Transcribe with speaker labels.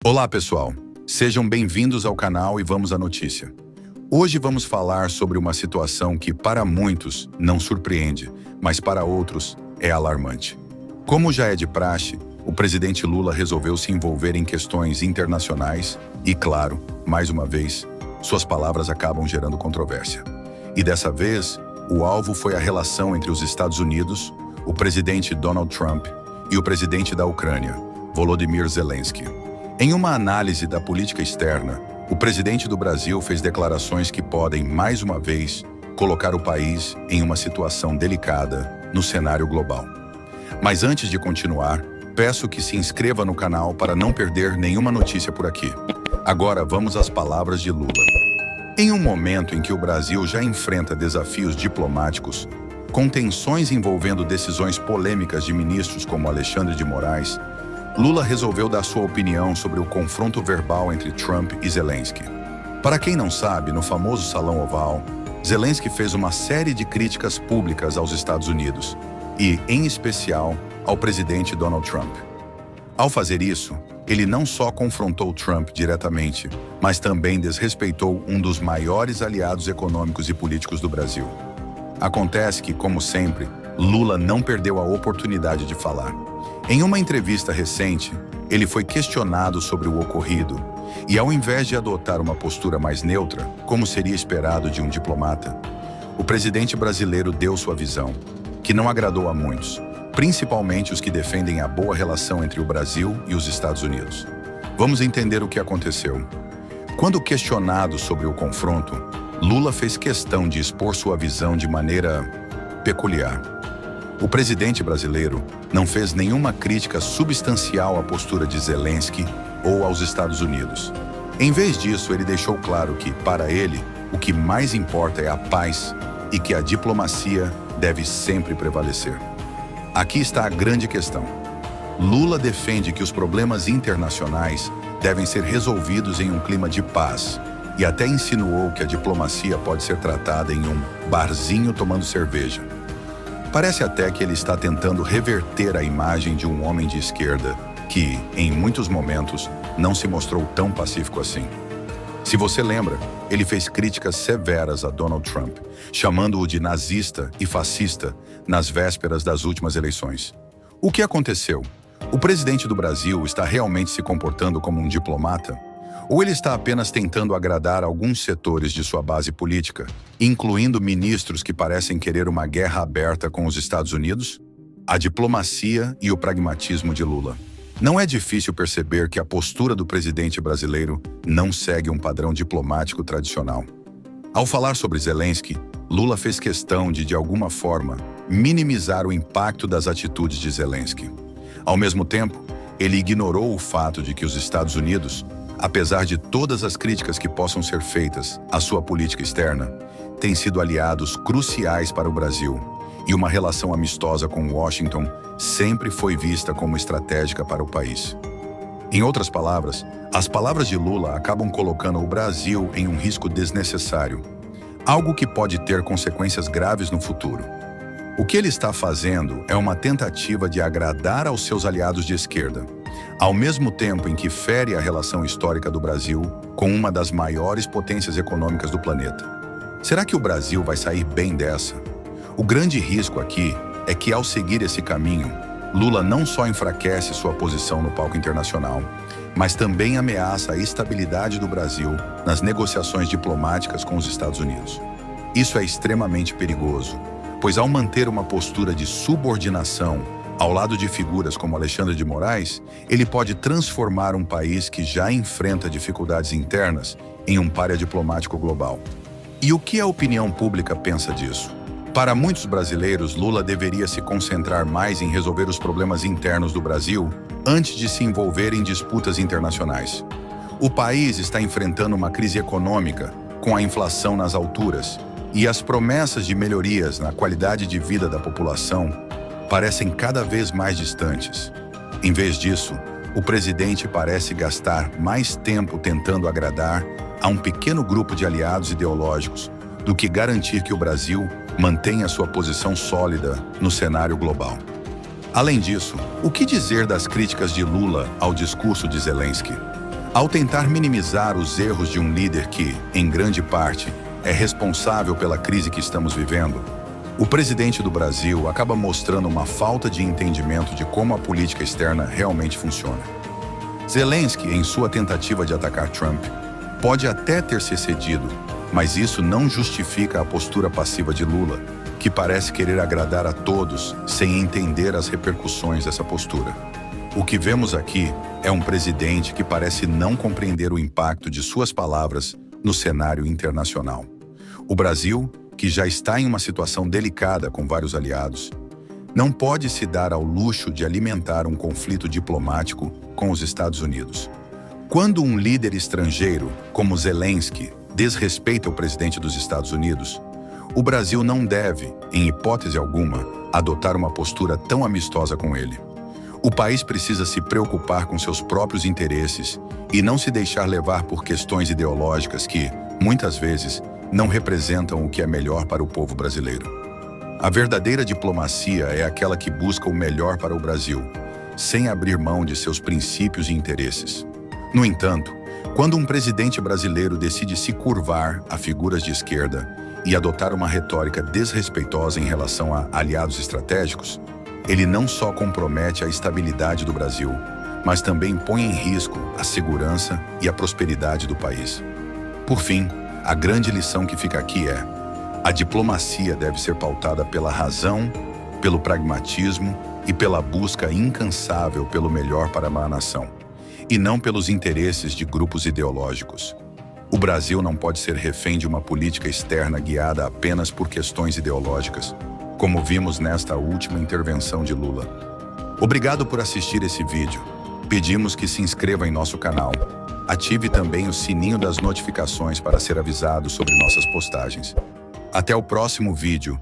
Speaker 1: Olá, pessoal. Sejam bem-vindos ao canal e vamos à notícia. Hoje vamos falar sobre uma situação que, para muitos, não surpreende, mas para outros é alarmante. Como já é de praxe, o presidente Lula resolveu se envolver em questões internacionais e, claro, mais uma vez, suas palavras acabam gerando controvérsia. E dessa vez, o alvo foi a relação entre os Estados Unidos, o presidente Donald Trump e o presidente da Ucrânia, Volodymyr Zelensky. Em uma análise da política externa, o presidente do Brasil fez declarações que podem, mais uma vez, colocar o país em uma situação delicada no cenário global. Mas antes de continuar, peço que se inscreva no canal para não perder nenhuma notícia por aqui. Agora vamos às palavras de Lula. Em um momento em que o Brasil já enfrenta desafios diplomáticos, com tensões envolvendo decisões polêmicas de ministros como Alexandre de Moraes, Lula resolveu dar sua opinião sobre o confronto verbal entre Trump e Zelensky. Para quem não sabe, no famoso Salão Oval, Zelensky fez uma série de críticas públicas aos Estados Unidos e, em especial, ao presidente Donald Trump. Ao fazer isso, ele não só confrontou Trump diretamente, mas também desrespeitou um dos maiores aliados econômicos e políticos do Brasil. Acontece que, como sempre, Lula não perdeu a oportunidade de falar. Em uma entrevista recente, ele foi questionado sobre o ocorrido e, ao invés de adotar uma postura mais neutra, como seria esperado de um diplomata, o presidente brasileiro deu sua visão, que não agradou a muitos, principalmente os que defendem a boa relação entre o Brasil e os Estados Unidos. Vamos entender o que aconteceu. Quando questionado sobre o confronto, Lula fez questão de expor sua visão de maneira peculiar. O presidente brasileiro não fez nenhuma crítica substancial à postura de Zelensky ou aos Estados Unidos. Em vez disso, ele deixou claro que, para ele, o que mais importa é a paz e que a diplomacia deve sempre prevalecer. Aqui está a grande questão. Lula defende que os problemas internacionais devem ser resolvidos em um clima de paz e até insinuou que a diplomacia pode ser tratada em um barzinho tomando cerveja. Parece até que ele está tentando reverter a imagem de um homem de esquerda que, em muitos momentos, não se mostrou tão pacífico assim. Se você lembra, ele fez críticas severas a Donald Trump, chamando-o de nazista e fascista nas vésperas das últimas eleições. O que aconteceu? O presidente do Brasil está realmente se comportando como um diplomata? Ou ele está apenas tentando agradar alguns setores de sua base política, incluindo ministros que parecem querer uma guerra aberta com os Estados Unidos? A diplomacia e o pragmatismo de Lula. Não é difícil perceber que a postura do presidente brasileiro não segue um padrão diplomático tradicional. Ao falar sobre Zelensky, Lula fez questão de alguma forma, minimizar o impacto das atitudes de Zelensky. Ao mesmo tempo, ele ignorou o fato de que os Estados Unidos, apesar de todas as críticas que possam ser feitas à sua política externa, têm sido aliados cruciais para o Brasil, e uma relação amistosa com Washington sempre foi vista como estratégica para o país. Em outras palavras, as palavras de Lula acabam colocando o Brasil em um risco desnecessário, algo que pode ter consequências graves no futuro. O que ele está fazendo é uma tentativa de agradar aos seus aliados de esquerda, ao mesmo tempo em que fere a relação histórica do Brasil com uma das maiores potências econômicas do planeta. Será que o Brasil vai sair bem dessa? O grande risco aqui é que, ao seguir esse caminho, Lula não só enfraquece sua posição no palco internacional, mas também ameaça a estabilidade do Brasil nas negociações diplomáticas com os Estados Unidos. Isso é extremamente perigoso, pois ao manter uma postura de subordinação ao lado de figuras como Alexandre de Moraes, ele pode transformar um país que já enfrenta dificuldades internas em um pária diplomático global. E o que a opinião pública pensa disso? Para muitos brasileiros, Lula deveria se concentrar mais em resolver os problemas internos do Brasil antes de se envolver em disputas internacionais. O país está enfrentando uma crise econômica, com a inflação nas alturas, e as promessas de melhorias na qualidade de vida da população parecem cada vez mais distantes. Em vez disso, o presidente parece gastar mais tempo tentando agradar a um pequeno grupo de aliados ideológicos do que garantir que o Brasil mantenha sua posição sólida no cenário global. Além disso, o que dizer das críticas de Lula ao discurso de Zelensky? Ao tentar minimizar os erros de um líder que, em grande parte, é responsável pela crise que estamos vivendo, o presidente do Brasil acaba mostrando uma falta de entendimento de como a política externa realmente funciona. Zelensky, em sua tentativa de atacar Trump, pode até ter se excedido, mas isso não justifica a postura passiva de Lula, que parece querer agradar a todos sem entender as repercussões dessa postura. O que vemos aqui é um presidente que parece não compreender o impacto de suas palavras no cenário internacional. O Brasil, que já está em uma situação delicada com vários aliados, não pode se dar ao luxo de alimentar um conflito diplomático com os Estados Unidos. Quando um líder estrangeiro, como Zelensky, desrespeita o presidente dos Estados Unidos, o Brasil não deve, em hipótese alguma, adotar uma postura tão amistosa com ele. O país precisa se preocupar com seus próprios interesses e não se deixar levar por questões ideológicas que, muitas vezes, não representam o que é melhor para o povo brasileiro. A verdadeira diplomacia é aquela que busca o melhor para o Brasil, sem abrir mão de seus princípios e interesses. No entanto, quando um presidente brasileiro decide se curvar a figuras de esquerda e adotar uma retórica desrespeitosa em relação a aliados estratégicos, ele não só compromete a estabilidade do Brasil, mas também põe em risco a segurança e a prosperidade do país. Por fim, a grande lição que fica aqui é: a diplomacia deve ser pautada pela razão, pelo pragmatismo e pela busca incansável pelo melhor para a nação, e não pelos interesses de grupos ideológicos. O Brasil não pode ser refém de uma política externa guiada apenas por questões ideológicas, como vimos nesta última intervenção de Lula. Obrigado por assistir esse vídeo. Pedimos que se inscreva em nosso canal. Ative também o sininho das notificações para ser avisado sobre nossas postagens. Até o próximo vídeo